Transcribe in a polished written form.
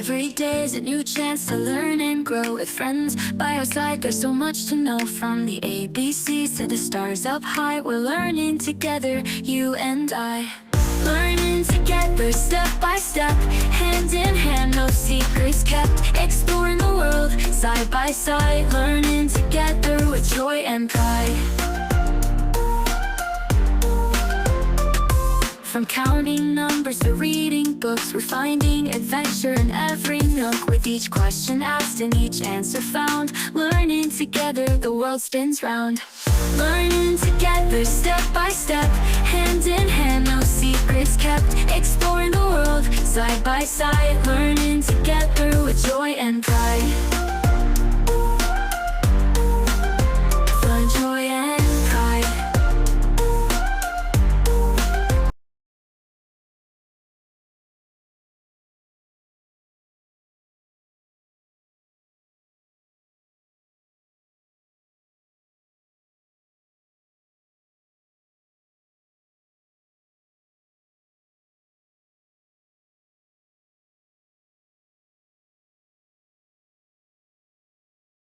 Every day is a new chance to learn and grow with friends by our side. There's so much to know, from the ABCs to the stars up high. We're learning together, you and I. Learning together, step by step, hand in hand, no secrets kept. Exploring the world, side by side, learning together with joy and pride. From counting numbers to reading books, we're finding adventure in every nook. With each question asked and each answer found, learning together, the world spins round. Learning together, step by step, hand in hand, no secrets kept. Exploring the world, side by side, learning